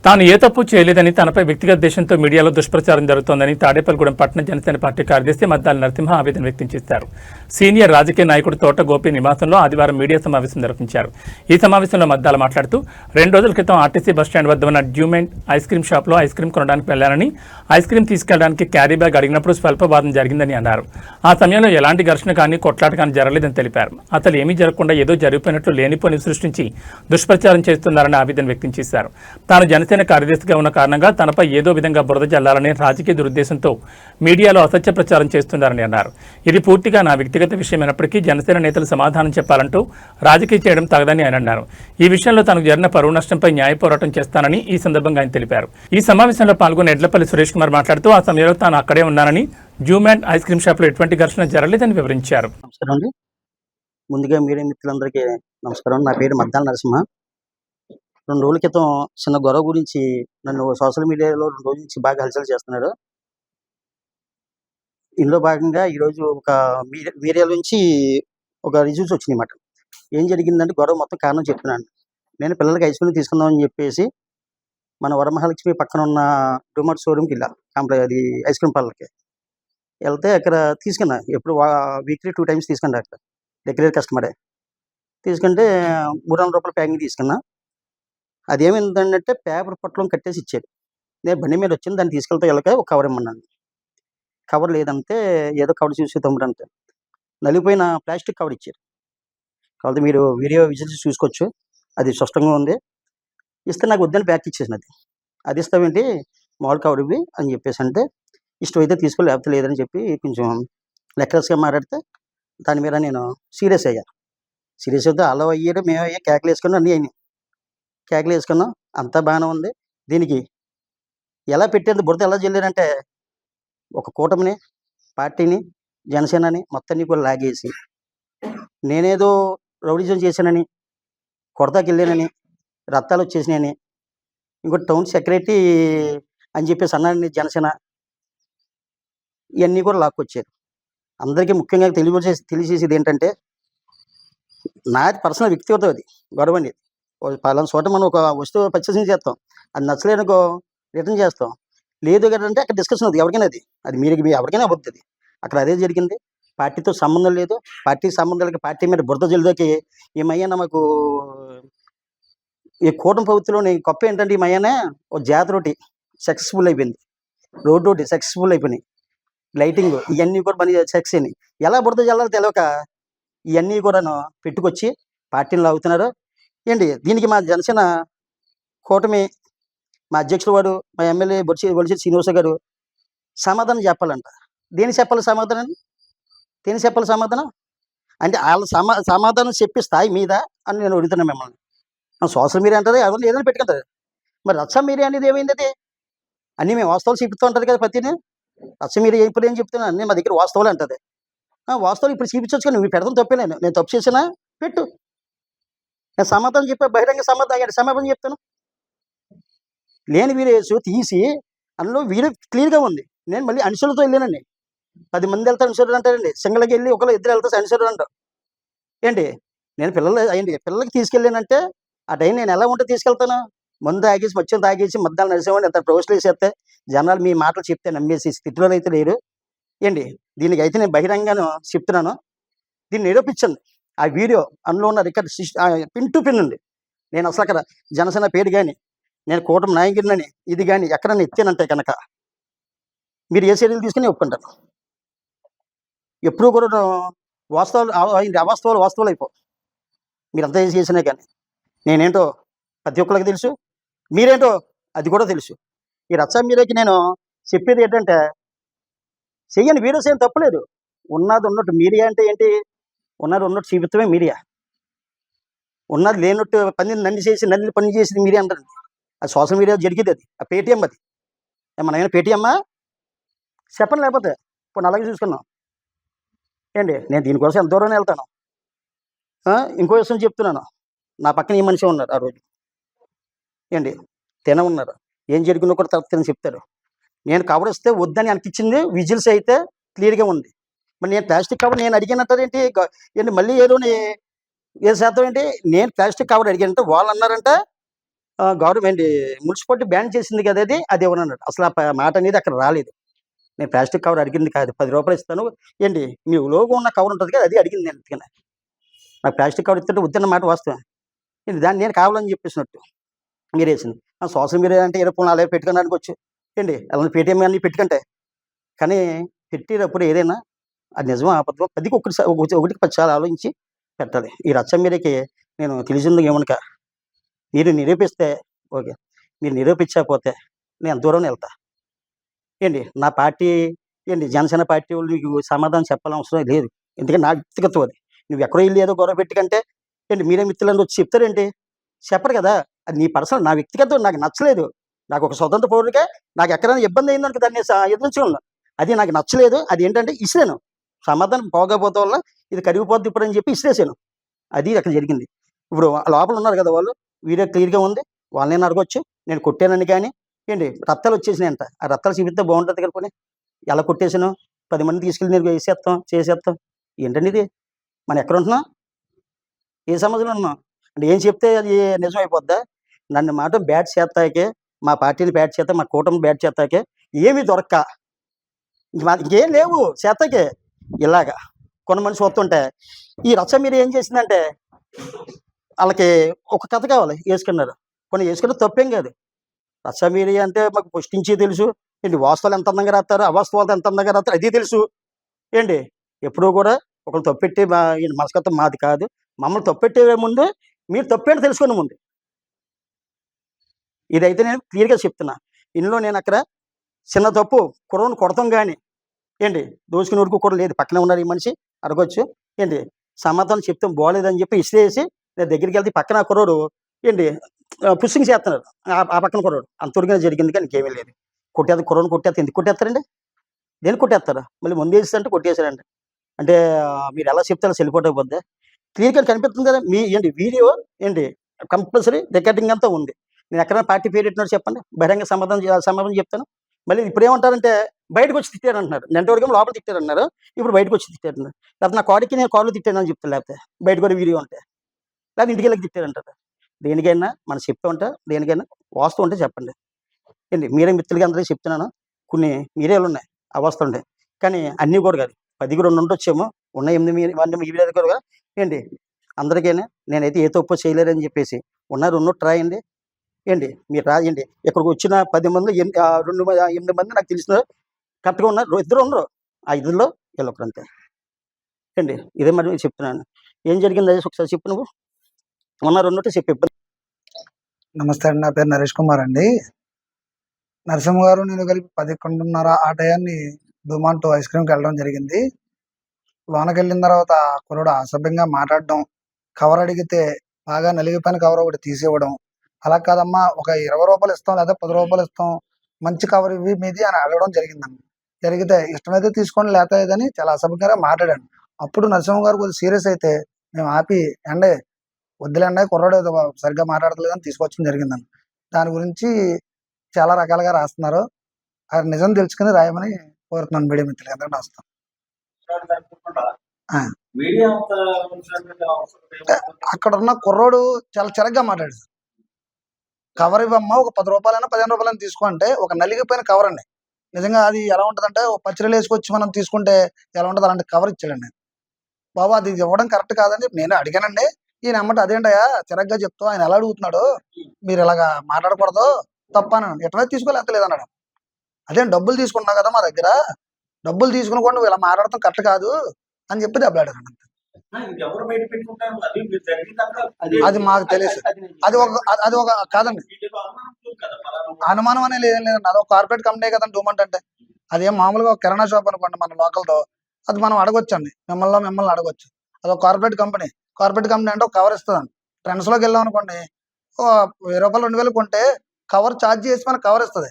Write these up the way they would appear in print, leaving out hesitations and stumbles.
తాను ఏ తప్పు చేయలేదని తనపై వ్యక్తిగత దేశంతో మీడియాలో దుష్ప్రచారం జరుగుతోందని తాడేపల్లిగూడెం పట్టణ జనసేన పార్టీ కార్యదర్శి మద్దాల నరసింహ ఆవేదన వ్యక్తం చేశారు. సీనియర్ రాజకీయ నాయకుడు తోట గోపి నివాసంలో ఆదివారం మీడియా సమావేశం నిర్వహించారు. ఈ సమావేశంలో మద్దాల మాట్లాడుతూ 2 రోజుల క్రితం ఆర్టీసీ బస్టాండ్ వద్ద ఉన్న డ్యూమెంట్ ఐస్ క్రీమ్ షాప్లో ఐస్ క్రీమ్ కొనడానికి వెళ్లారని, ఐస్ క్రీమ్ తీసుకెళ్లడానికి క్యారీ బ్యాగ్ అడిగినప్పుడు స్వల్పవాదం జరిగిందని అన్నారు. ఆ సమయంలో ఎలాంటి ఘర్షణ కానీ కొట్లాట కానీ జరగలేదని తెలిపారు. అసలు ఏమీ జరగకుండా ఏదో జరిగిపోయినట్లు లేనిపోని సృష్టించి దుష్ప్రచారం చేస్తున్నారని ఆవేదన వ్యక్తం చేశారు. తాను జనసేన కార్యదర్శిగా ఉన్న కారణంగా తనపై ఏదో విధంగా బురద జల్లాలని రాజకీయ దురుద్దేశంతో మీడియాలో అసత్య ప్రచారం చేస్తున్నారని అన్నారు. ఇది పూర్తిగా నా వ్యక్తిగత విషయమైనప్పటికీ జనసేన నేతలు సమాధానం చెప్పాలంటూ రాజకీయ చేయడం తగదని ఆయన అన్నారు. ఈ విషయంలో తనకు జరిగిన పరువు నష్టంపై న్యాయ పోరాటం చేస్తానని ఈ సందర్భంగా ఆయన తెలిపారు. ఈ సమావేశంలో పాల్గొన్న ఎడ్లపల్లి సురేష్ కుమార్ మాట్లాడుతూ ఆ సమయంలో తాను అక్కడే ఉన్నానని, డ్యూమ్యాండ్ ఐస్ క్రీమ్ షాప్లో ఎటువంటి ఘర్షణ జరగలేదని వివరించారు. నమస్కారం అండి. ముందుగా మీడియా మిత్రులందరికీ నమస్కారం. నా పేరు మద్దాల నరసింహ. 2 రోజుల క్రితం చిన్న గొడవ గురించి నన్ను సోషల్ మీడియాలో 2 రోజుల నుంచి బాగా హల్చల్ చేస్తున్నాడు. ఇందులో భాగంగా ఈరోజు ఒక మీడియా నుంచి ఒక రిజల్ట్స్ వచ్చినాయి అన్నమాట. ఏం జరిగిందంటే గొడవ మొత్తం కారణం చెప్తున్నాను. నేను పిల్లలకి ఐస్ క్రీమ్ తీసుకుందామని చెప్పేసి మన వరమహాలక్ష్మి పక్కన ఉన్న డూమర్ట్ షోరూమ్కి వెళ్ళా. అది ఐస్ క్రీమ్ పార్లర్కి వెళ్తే అక్కడ తీసుకున్నా. ఎప్పుడు వీక్లీ 2 టైమ్స్ తీసుకున్నా. అక్కడ రెగ్యులర్ కస్టమరే తీసుకుంటే 300 రూపాయల ప్యాకింగ్ తీసుకున్నా. అదేమైందంటే పేపర్ పొట్లం కట్టేసి ఇచ్చారు. నేను బండి మీద వచ్చింది, దాన్ని తీసుకెళ్తే వెళ్ళక ఒక కవర్ ఇమ్మన్నాను. కవర్ లేదంటే ఏదో కవర్ చూసి తమ్ముడంటే నలిగిపోయిన ప్లాస్టిక్ కవర్ ఇచ్చారు. కాబట్టి మీరు వీడియో విజిల్స్ చూసుకోవచ్చు, అది స్పష్టంగా ఉంది. ఇస్తే నాకు వద్దని ప్యాక్ ఇచ్చేసినది. అది ఇస్తావేంటి మామూలు కవర్ ఇవి అని చెప్పేసి అంటే ఇష్టమైతే తీసుకో లేకపోతే లేదని చెప్పి కొంచెం లెక్కరస్గా మాట్లాడితే దాని మీద నేను సీరియస్ అయ్యా. సీరియస్ అయితే అలా అయ్యారు, మేము అయ్యా, కేకలు వేసుకుని అన్నీ అయినాయి. కేకలు వేసుకున్నాం, అంతా బాగానే ఉంది. దీనికి ఎలా పెట్టేది బురద ఎలా జల్లారంటే ఒక కూటమిని, పార్టీని, జనసేనని మొత్తాన్ని కూడా లాగేసి నేనేదో రౌడిజం చేశానని, కొడతాకి వెళ్ళానని, రక్తాలు వచ్చేసినాయని, ఇంకోటి టౌన్ సెక్రటరీ అని చెప్పేసి అన్నాడని జనసేన, ఇవన్నీ కూడా లాక్కొచ్చారు. అందరికీ ముఖ్యంగా తెలియజేసేది ఏంటంటే నాది పర్సనల్ వ్యక్తిగతం అది గొడవ అనేది. పలానా చోట మనం ఒక వస్తువు పర్చేసింగ్ చేస్తాం, అది నచ్చలేనుకో రిటర్న్ చేస్తాం. లేదు కదంటే అక్కడ డిస్కషన్ అవుతుంది, ఎవరికైనా అది మీరు ఎవరికైనా అవుతుంది. అక్కడ అదే జరిగింది. పార్టీతో సంబంధం లేదు. పార్టీకి సంబంధాలకి పార్టీ మీద బురద జల్లుదోకి ఈ మయ్యన మాకు ఈ కూటమి ప్రభుత్వంలోని గొప్ప ఏంటంటే ఈ మయ్యనే ఒక జాతర ఒకటి సక్సెస్ఫుల్ అయిపోయింది, రోడ్డు ఒకటి సక్సెస్ఫుల్ అయిపోయినాయి, లైటింగ్ ఇవన్నీ కూడా పని సక్సెస్ అయినాయి. ఎలా బురద జల్లాలో తెలియక ఇవన్నీ కూడాను పెట్టుకొచ్చి పార్టీని లాగుతున్నారు ఏంటి. దీనికి మా జనసేన కూటమి, మా అధ్యక్షుడు వాడు, మా ఎమ్మెల్యే బొలిశెట్టి శ్రీనివాస గారు సమాధానం చెప్పాలంట. దేని చెప్పాలి సమాధానం? దేని చెప్పాలి సమాధానం అంటే వాళ్ళ సమాధానం చెప్పే స్థాయి మీద అని నేను అడుగుతున్నాను మిమ్మల్ని. సోషల్ మీడియా అంటారు, ఎవరు ఏదైనా పెట్టుకుంటారు. మరి రచ్చ మీడియా అనేది ఏమైంది? అది అన్నీ మేము వాస్తవాలు చూపిస్తూ ఉంటుంది కదా ప్రతిని. రచ్చ మీడియా ఇప్పుడు ఏం చెప్తున్నాను, అన్నీ మా దగ్గర వాస్తవాలు అంటుంది. వాస్తవాలు ఇప్పుడు చూపించవచ్చు కానీ మీరు పెడతాం తప్పే. నేను తప్పు చేసినా పెట్టు, నేను సమాధానం చెప్పా, బహిరంగ సమాధానం చెప్తాను. లేని వీడియోస్ తీసి అందులో వీడియో క్లియర్గా ఉంది. నేను మళ్ళీ అనుసరులతో వెళ్ళానండి. 10 మంది వెళ్తారు అనుసరులు అంటారండి. సింగల్కి వెళ్ళి ఒకళ్ళు ఇద్దరు వెళ్తారు అనుసరులు అంటారు ఏంటి. నేను పిల్లలకి తీసుకెళ్ళానంటే ఆ టైం నేను ఎలా ఉంటే తీసుకెళ్తాను. మందు తాగేసి మత్స్యం తాగేసి మద్దాలు నడిచేవాడిని ఎంత పోస్టులు వేసేస్తే జనాలు మీ మాటలు చెప్తే నమ్మేసి స్థితిలో అయితే లేరు ఏంటి. దీనికి అయితే నేను బహిరంగాను చెప్తున్నాను, దీన్ని నిరూపించండి. ఆ వీడియో అందులో ఉన్న రికార్డ్ పిన్ టు పిన్ ఉంది. నేను అసలు అక్కడ జనసేన పేరు కానీ, నేను కూటమి నాయకుడినని ఇది కానీ ఎక్కడన్నా ఎత్తానంటే కనుక మీరు ఏ చర్యలు తీసుకుని ఒప్పుకుంటారు. ఎప్పుడు కూడా వాస్తవాలు అవాస్తవాలు అయిపో. మీరు అంతా చేసినా కానీ నేనేంటో ప్రతి ఒక్కరికి తెలుసు, మీరేంటో అది కూడా తెలుసు. ఈ రచ్చ మీరేకి నేను చెప్పేది ఏంటంటే చెయ్యని వీడియోస్ ఏం తప్పులేదు. ఉన్నది ఉన్నట్టు మీడియా అంటే ఏంటి, ఉన్నది ఉన్నట్టు చూపిస్తమే మీడియా. ఉన్నది లేనట్టు నన్ను పని చేసింది మీడియా అంటారు. అది సోషల్ మీడియా జరిగేది. అది ఆ పేటీఎం, అది మన ఏమైనా పేటీఎమ్మా చెప్పండి. లేకపోతే ఇప్పుడు అలాగే చూసుకున్నాం ఏంటి. నేను దీనికోసం ఎంత దూరం వెళ్తాను. ఇంకో విషయం చెప్తున్నాను, నా పక్కన ఈ మనిషి ఉన్నారు. ఆ రోజు ఏంటి ఉన్నారు, ఏం జరిగిందో కూడా తర్వాత చెప్తారు. నేను కవర్ ఇస్తే వద్దని అనిపించింది, విజిల్స్ అయితే క్లియర్గా ఉంది. మరి నేను ప్లాస్టిక్ కవర్ నేను అడిగినట్టు ఏంటి మళ్ళీ ఏదో శాతం ఏంటి. నేను ప్లాస్టిక్ కవర్ అడిగానంటే వాళ్ళు అన్నారంట గవర్నమెంట్ మున్సిపాలిటీ బ్యాన్ చేసింది కదా అది ఇవ్వనన్నాడు. అసలు ఆ మాట అనేది అక్కడ రాలేదు. నేను ప్లాస్టిక్ కవర్ అడిగింది కాదు, 10 రూపాయలు ఇస్తాను ఏంటి మీ లోగో ఉన్న కవర్ ఉంటుంది కదా అది అడిగింది నేను. అందుకని నాకు ప్లాస్టిక్ కవర్ ఇస్తుంటే వద్దన్న మాట వాస్తవం. ఏంటి దాన్ని నేను కావాలని చెప్పేసినట్టు మీరు వేసింది. సోషల్ మీడియా అంటే ఇరవై అలాగే పెట్టుకోవడానికి వచ్చు ఏంటి అలా పేటీఎం అన్నీ పెట్టుకుంటే. కానీ పెట్టేటప్పుడు ఏదైనా అది నిజమో అబద్ధమో 10కి ఒకటికి 10 సార్లు ఆలోచించి పెట్టాలి. ఈ రచ్చ మీదకి నేను తెలిసింది ఏమనక మీరు నిరూపిస్తే ఓకే, మీరు నిరూపించకపోతే నేను ఎంత దూరం వెళ్తా ఏంటి. నా పార్టీ ఏంటి జనసేన పార్టీ వాళ్ళు నీకు సమాధానం చెప్పాలని అవసరం లేదు. ఎందుకంటే నా వ్యక్తిగతం అది. నువ్వు ఎక్కడో వెళ్ళి ఏదో గొడవ పెట్టుకంటే ఏంటి మీరే మిత్రులని వచ్చి చెప్తారేంటి? చెప్పరు కదా. అది నీ పర్సనల్, నా వ్యక్తిగతం నాకు నచ్చలేదు. నాకు ఒక స్వతంత్ర పౌరుడిగా నాకు ఎక్కడైనా ఇబ్బంది అయిందనుకో దాన్ని ఎదుర్కోగలను. అది నాకు నచ్చలేదు. అది ఏంటంటే ఇసిరాను. సమాధానం పోకపోతే వల్ల ఇది కరిగిపోద్ది ఇప్పుడు అని చెప్పి ఇసిరేసాను. అది అక్కడ జరిగింది. ఇప్పుడు లోపల ఉన్నారు కదా వాళ్ళు, వీడియో క్లియర్గా ఉంది, వాళ్ళని అడగొచ్చు. నేను కొట్టానని కానీ ఏంటి రక్తాలు వచ్చేసినాయంట. ఆ రక్తాలు చూపిస్తే బాగుంటుంది కదా. పోనీ ఎలా కొట్టేసాను, 10 మంది తీసుకెళ్ళి నేను వేసేస్తాం చేసేస్తాం. ఏంటండి ఇది? మనం ఎక్కడ ఉంటున్నాం, ఏ సమాజంలో ఉన్నాం అంటే ఏం చెప్తే అది నిజం అయిపోద్దా? నన్ను మాట బ్యాట్ చేస్తాకే, మా పార్టీని బ్యాట్ చేస్తా, మా కూటమి బ్యాట్ చేస్తాకే ఏమీ దొరక్క ఇంకేం లేవు చేస్తాకే. ఇలాగా కొంతమంది చూస్తుంటే ఈ రచ్చ మీరు ఏం చేసిందంటే వాళ్ళకి ఒక కథ కావాలి వేసుకున్నారు. కొన్ని వేసుకున్న తప్పేం కాదు. రచ్చ మీడియా అంటే మాకు పుష్టించి తెలుసు ఏంటి, వాస్తవాలు ఎంత అందంగా రాస్తారు, అవాస్తవాలు ఎంత అందంగా రాస్తారు అది తెలుసు ఏంటి. ఎప్పుడూ కూడా ఒకరు తప్పెట్టి మనస్కత్వం మాది కాదు. మమ్మల్ని తప్పెట్టే ముందు మీరు తప్పేంటి తెలుసుకునే ముందు. ఇదైతే నేను క్లియర్గా చెప్తున్నా. ఇందులో నేను అక్కడ చిన్న తప్పు కుర్రను కొడతాం కానీ ఏంటి దోసుకుని వరకు కూడా లేదు. పక్కనే ఉన్నారు ఈ మనిషి అడగొచ్చు ఏంటి సమాధానం చెప్తాం బాగోలేదని చెప్పి ఇసిరేసి నేను దగ్గరికి వెళ్తే పక్కన కుర్రోడు ఏంటి పుష్టింగ్ చేస్తున్నాడు. ఆ పక్కన కుర్రోడు అంతవరకు జరిగింది కానీ ఇంకేమీ లేదు. కొట్టేది కుర్రోని కొట్టేస్తే ఎందుకు కొట్టేస్తారండి? దేనికి కొట్టేస్తారు? మళ్ళీ ముందు వేస్తే కొట్టేశారండి. అంటే మీరు ఎలా చెప్తారో వెళ్ళిపోవద్దా? క్లియర్గా కనిపిస్తుంది కదా మీ ఏంటి వీడియో ఏంటి కంపల్సరీ రికార్డింగ్ అంతా ఉంది. నేను ఎక్కడైనా పార్టీ పేరు పెట్టినట్టు చెప్పండి, బహిరంగ సమాధానం చెప్తాను. మళ్ళీ ఇప్పుడు ఏమంటారంటే బయటకు వచ్చి తిట్టారంటున్నారు. నెంటవరకు లోపల తిట్టారన్నారు, ఇప్పుడు బయటకు వచ్చి తిట్టారన్నారు. లేకపోతే నా కాడికి నేను కాళ్ళు తిట్టానని చెప్తాను, లేకపోతే బయట కూడా వీడియో ఉంటే, లేకపోతే ఇంటికి వెళ్ళి తిట్టారంటారు. దేనికైనా మనం చెప్తూ ఉంటా, దేనికైనా వాస్తవం ఉంటే చెప్పండి ఏంటి. మీరే మిత్రులుగా అందరికీ చెప్తున్నాను. కొన్ని మీరే ఉన్నాయి అవస్థలు ఉంటాయి కానీ అన్నీ కూడా కాదు. 10కి 2 ఉండొచ్చేమో, ఉన్న 8 మీ మీద కూడా ఏంటి అందరికైనా నేనైతే ఏ తప్పు చేయలేరని చెప్పేసి ఉన్నారు ఉన్నట్టు రాయండి ఏంటి. మీరు రాయండి. ఇక్కడికి వచ్చిన 10 మంది 8 మంది నాకు తెలిసిన కరెక్ట్గా ఉన్నారు, 2 ఉండరు. ఆ 5లో వీళ్ళొకరు అంతే ఏంటి. ఇదే మరి చెప్తున్నాను. ఏం జరిగింది అదే ఒకసారి చెప్పు. నువ్వు ఉన్నారు ఉన్నట్టు చెప్పి. నమస్తే అండి, నా పేరు నరేష్ కుమార్ అండి. నరసింహ గారు నేను కలిపి 11:30 ఆ టయాన్ని దుమాన్తో ఐస్ క్రీమ్కి వెళ్ళడం జరిగింది. లోనకి వెళ్ళిన తర్వాత కుర్రోడు అసభ్యంగా మాట్లాడడం, కవర్ అడిగితే బాగా నలిగిపోయిన కవర్ ఒకటి తీసివ్వడం. అలా కాదమ్మా ఒక 20 రూపాయలు ఇస్తాం లేదా 10 రూపాయలు ఇస్తాం, మంచి కవర్ ఇవి మీది అని అడగడం జరిగిందండి. జరిగితే ఇష్టమైతే తీసుకోండి లేదని చాలా అసభ్యంగా మాట్లాడాను. అప్పుడు నరసింహ గారు కొద్దిగా సీరియస్ అయితే మేము ఆపి అండే వద్దులేండి కుర్రాడు ఏదో సరిగ్గా మాట్లాడతలేదని తీసుకొచ్చడం జరిగిందండి. దాని గురించి చాలా రకాలుగా రాస్తున్నారు. అది నిజం తెలుసుకుని రాయమని కోరుతున్నాను మీడియా మిత్రులు అందరికీ రాస్తాం. అక్కడ ఉన్న కుర్రోడు చాలా చిరగ్గా మాట్లాడు. కవర్ ఇవ్వమ్మా ఒక 10 రూపాయలైనా 15 రూపాయలైనా తీసుకో అంటే ఒక నలిగిపోయిన కవర్ అండి. నిజంగా అది ఎలా ఉంటుందంటే ఒక పచ్చడిలో వేసుకొచ్చి మనం తీసుకుంటే ఎలా ఉంటుంది అలాంటి కవర్ ఇచ్చాడండి. బాబు అది ఇవ్వడం కరెక్ట్ కాదని నేను అడిగానండి. ఈయన అమ్మట అదేంటయ్యా చిరగ్గా చెప్తావు, ఆయన ఎలా అడుగుతున్నాడు, మీరు ఇలాగా మాట్లాడకూడదు తప్పను, ఎట్లా తీసుకోలేలేదు అన్నాడు. అదేం డబ్బులు తీసుకున్నావు కదా మా దగ్గర, డబ్బులు తీసుకుని కూడా నువ్వు ఇలా మాట్లాడటం కరెక్ట్ కాదు అని చెప్పి దెబ్బలాడాను. అది మాకు తెలుసు. అది ఒక కాదండి, అనుమానం అనేది ఏం లేదండి. అదొక కార్పొరేట్ కంపెనీ కదండి డూమంట్ అంటే. అదేం మామూలుగా ఒక కిరాణా షాప్ అనుకోండి మన లోకల్తో, అది మనం అడగొచ్చండి, మిమ్మల్ని అడగొచ్చు. అదొక కార్పొరేట్ కంపెనీ. కార్పొరేట్ కంపెనీ అంటే ఒక కవర్ ఇస్తుందండి. ట్రెండ్స్లోకి వెళ్ళాం అనుకోండి, 1000 రూపాయలు 2000 కొంటే కవర్ ఛార్జ్ చేసి మనకు కవర్ ఇస్తుంది.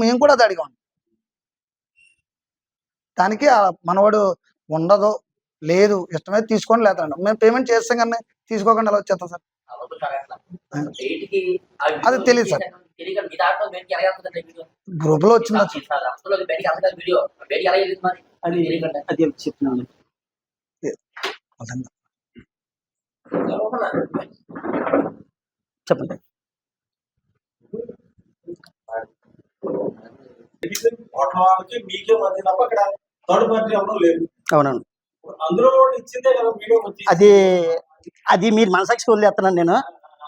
మేము కూడా అది అడిగాం. దానికి మనవాడు ఉండదు లేదు ఇష్టమైతే తీసుకోండి లేదండి మేము పేమెంట్ చేస్తాం కానీ తీసుకోకుండా ఎలా వచ్చేస్తాం సార్? అది తెలియదు సార్, గ్రూప్ లో వచ్చింది చెప్పండి. వాళ్ళకి మీకే మధ్య తప్ప అక్కడ థర్డ్ పార్టీ ఎవరు లేదు. అవునండి. అందులో కూడా ఇచ్చిందే కదా వీడియో వచ్చి. అది అది మీరు మనసాక్షి వదిలేస్తున్నాను నేను.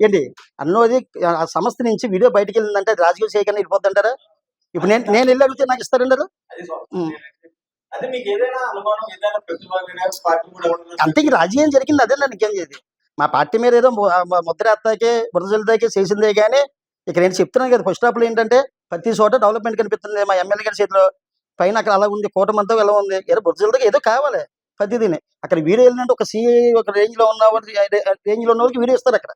ఏంటి అన్నోది ఆ సంస్థ నుంచి వీడియో బయటకు వెళ్ళిందంటే అది రాజకీయ చేయగానే వెళ్ళిపోద్దంటారా? ఇప్పుడు నేను వెళ్ళి అడిగితే నాకు ఇస్తారండి అది? అది అదే మీకు ఏదైనా అనుమానం ఏదైనా ప్రతిభ పార్టీ కూడా అంతే ఇంక రాజకీయం జరిగింది అదే నన్ను ఇంకేం చేయదు. మా పార్టీ మీద ఏదో ముద్ర ఎత్తాకే బురదలదాకే చేసిందే కానీ ఇక నేను చెప్తున్నాను కదా ఫస్ట్ ఆఫ్ ఏంటంటే ప్రతి చోట డెవలప్మెంట్ కనిపిస్తుంది. మా ఎమ్మెల్యే గారి చేతిలో పైన అక్కడ అలా ఉంది, కూటమంతా ఎలా ఉంది, ఏదో బురదలదాకా ఏదో కావాలి ప్రతిదీని. అక్కడ వీడియో వెళ్ళినట్టు ఒక సిఐ ఒక రేంజ్ లో ఉన్న వాళ్ళకి వీడియో ఇస్తారు. అక్కడ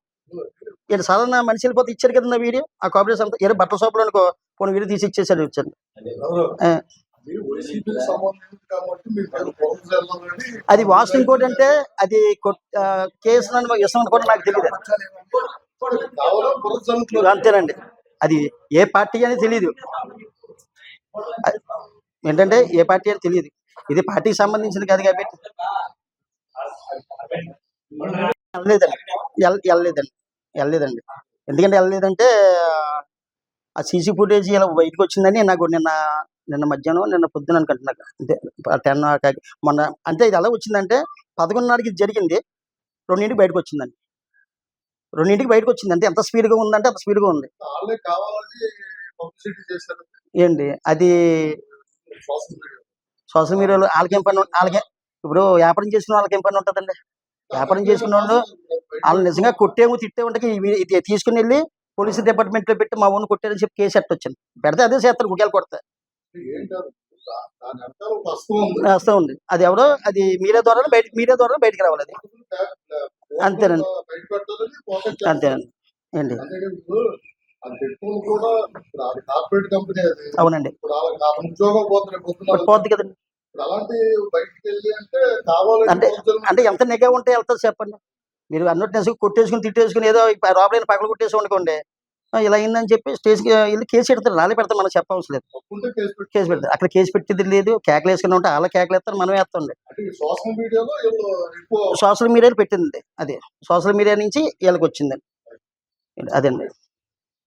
ఏదో సాధారణ మనిషి వెళ్ళిపోతే ఇచ్చారు కదా వీడియో. ఆ కాంపిటీషన్ అంతా ఏదో బట్టల షాపులో అనుకో కొన్ని వీడియో తీసి ఇచ్చేసాడు వచ్చాను. అది వాస్తవం. ఇంకోటి అంటే అది కేసు ఇస్తామని కూడా నాకు తెలియదు. అంతేనండి. అది ఏ పార్టీ అని తెలియదు. ఏంటంటే ఏ పార్టీ అని తెలియదు. ఇది పార్టీకి సంబంధించింది కాదు కాబట్టి వెళ్ళలేదండి. ఎందుకంటే వెళ్ళలేదంటే ఆ సీసీ ఫుటేజ్ ఇలా బయటకు వచ్చిందని నాకు నిన్న మధ్యాహ్నం నిన్న పొద్దున అనుకుంటున్నా. అంటే 10 మొన్న అంటే ఇది ఎలా వచ్చిందంటే 11:30కి ఇది జరిగింది, 2ంటికి బయటకు వచ్చిందండి. 2ంటికి బయటకు వచ్చింది అంటే ఎంత స్పీడ్గా ఉందంటే అంత స్పీడ్గా ఉంది. ఏంటి అది సోషల్ మీడియాలో వాళ్ళకేం పని? ఇప్పుడు వ్యాపారం చేసుకున్న వాళ్ళకేం పని ఉంటుందండి? వ్యాపారం చేసుకున్న వాళ్ళు నిజంగా కొట్టేమో తిట్టే ఉంటే ఇది తీసుకుని వెళ్ళి పోలీసు డిపార్ట్మెంట్ లో పెట్టి మా ఊరిని కొట్టారని చెప్పి కేసు ఎట్టొచ్చింది. పెడితే అదే చేస్తారు, గుడ్యాలు కొడతా వస్తూ ఉంది. అది ఎవరో అది మీడియా ద్వారా బయటికి రావాలి. అది అంతేనండి. అంతేనండి. ఏంటి అవునండి. పోద్ది కదండి. అంటే ఎంత నిఘా ఉంటే వెళ్తుంది చెప్పండి. మీరు అన్నట్టు కొట్టేసుకుని తిట్టేసుకుని ఏదో రాబడిని పగల కొట్టేసి అనుకోండి, ఇలా అయిందని చెప్పి స్టేజ్కి వెళ్ళి కేసు పెడతారు. రాలే పెడతారు, మనం చెప్పవలసిన లేదు. కేసు పెడతారు. అక్కడ కేసు పెట్టేది లేదు. కేకలు వేసుకుని ఉంటే అలా కేకలు వేస్తారు, మనం వేస్తాండి. సోషల్ మీడియాలో పెట్టింది. అది సోషల్ మీడియా నుంచి వీళ్ళకి వచ్చిందండి. అదండి.